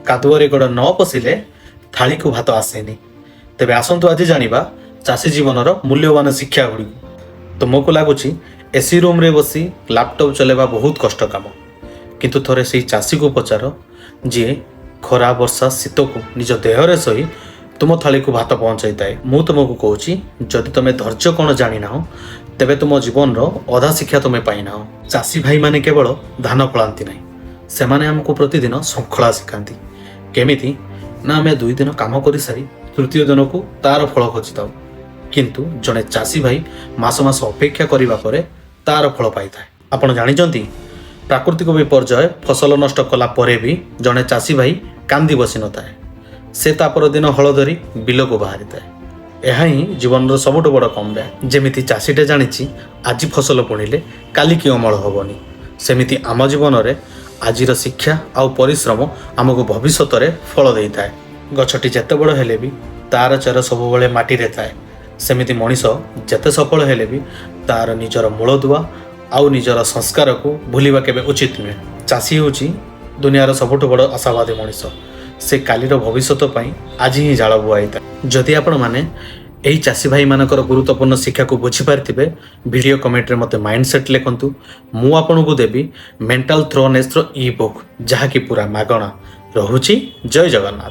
କାଦୁଅରେ ଗୋଡ଼ ନ ପଶିଲେ ଥାଳିକୁ ଭାତ ଆସେନି। ତେବେ ଆସନ୍ତୁ ଆଜି ଜାଣିବା ଚାଷୀ ଜୀବନର ମୂଲ୍ୟବାନ ଶିକ୍ଷା ଗୁଡ଼ିକୁ। ତୁମକୁ ଲାଗୁଛି ଏସି ରୁମ୍ରେ ବସି ଲ୍ୟାପଟପ୍ ଚଲାଇବା ବହୁତ କଷ୍ଟ କାମ, କିନ୍ତୁ ଥରେ ସେଇ ଚାଷୀକୁ ପଚାର ଯିଏ ଖରା ବର୍ଷା ଶୀତକୁ ନିଜ ଦେହରେ ସହି ତୁମ ଥାଳିକୁ ଭାତ ପହଞ୍ଚାଇଥାଏ। ମୁଁ ତୁମକୁ କହୁଛି, ଯଦି ତୁମେ ଧୈର୍ଯ୍ୟ କ'ଣ ଜାଣିନାହ ତେବେ ତୁମ ଜୀବନର ଅଧା ଶିକ୍ଷା ତୁମେ ପାଇନାହ। ଚାଷୀ ଭାଇମାନେ କେବଳ ଧାନ ଫଳାନ୍ତି ନାହିଁ, ସେମାନେ ଆମକୁ ପ୍ରତିଦିନ ଶୃଙ୍ଖଳା ଶିଖାନ୍ତି। କେମିତି ନା ଆମେ 2 ଦିନ କାମ କରିସାରି ତୃତୀୟ ଦିନକୁ ତାର ଫଳ ଖୋଜିଥାଉ, କିନ୍ତୁ ଜଣେ ଚାଷୀ ଭାଇ ମାସ ମାସ ଅପେକ୍ଷା କରିବା ପରେ ତାର ଫଳ ପାଇଥାଏ। ଆପଣ ଜାଣିଛନ୍ତି, ପ୍ରାକୃତିକ ବିପର୍ଯ୍ୟୟ ଫସଲ ନଷ୍ଟ କଲା ପରେ ବି ଜଣେ ଚାଷୀ ଭାଇ କାନ୍ଦି ବସିନଥାଏ। ସେ ତା ପରଦିନ ହଳ ଧରି ବିଲକୁ ବାହାରିଥାଏ। ଏହା ହିଁ ଜୀବନର ସବୁଠୁ ବଡ଼ କମ୍ବ୍ୟାକ୍। ଯେମିତି ଚାଷୀଟେ ଜାଣିଛି ଆଜି ଫସଲ ବୁଣିଲେ କାଲି କି ଅମଳ ହେବନି, ସେମିତି ଆମ ଜୀବନରେ ଆଜିର ଶିକ୍ଷା ଆଉ ପରିଶ୍ରମ ଆମକୁ ଭବିଷ୍ୟତରେ ଫଳ ଦେଇଥାଏ। ଗଛଟି ଯେତେ ବଡ଼ ହେଲେ ବି ତାର ଚେର ସବୁବେଳେ ମାଟିରେ ଥାଏ। ସେମିତି ମଣିଷ ଯେତେ ସଫଳ ହେଲେ ବି ତାର ନିଜର ମୂଳଦୁଆ ଆଉ ନିଜର ସଂସ୍କାରକୁ ଭୁଲିବା କେବେ ଉଚିତ ନୁହେଁ। ଚାଷୀ ହେଉଛି ଦୁନିଆର ସବୁଠୁ ବଡ଼ ଆଶାବାଦୀ ମଣିଷ। ସେ କାଲିର ଭବିଷ୍ୟତ ପାଇଁ ଆଜି ହିଁ ଝାଳ ବୁହାଇଥାଏ। ଯଦି ଆପଣମାନେ ଏହି ଚାଷୀ ଭାଇମାନଙ୍କର ଗୁରୁତ୍ୱପୂର୍ଣ୍ଣ ଶିକ୍ଷାକୁ ବୁଝିପାରିଥିବେ, ଭିଡ଼ିଓ କମେଣ୍ଟରେ ମୋତେ ମାଇଣ୍ଡସେଟ୍ ଲେଖନ୍ତୁ। ମୁଁ ଆପଣଙ୍କୁ ଦେବି ମେଣ୍ଟାଲ ଥ୍ରୋନେସ୍ର ଇ ବୁକ୍, ଯାହାକି ପୁରା ମାଗଣା ରହୁଛି। ଜୟ ଜଗନ୍ନାଥ।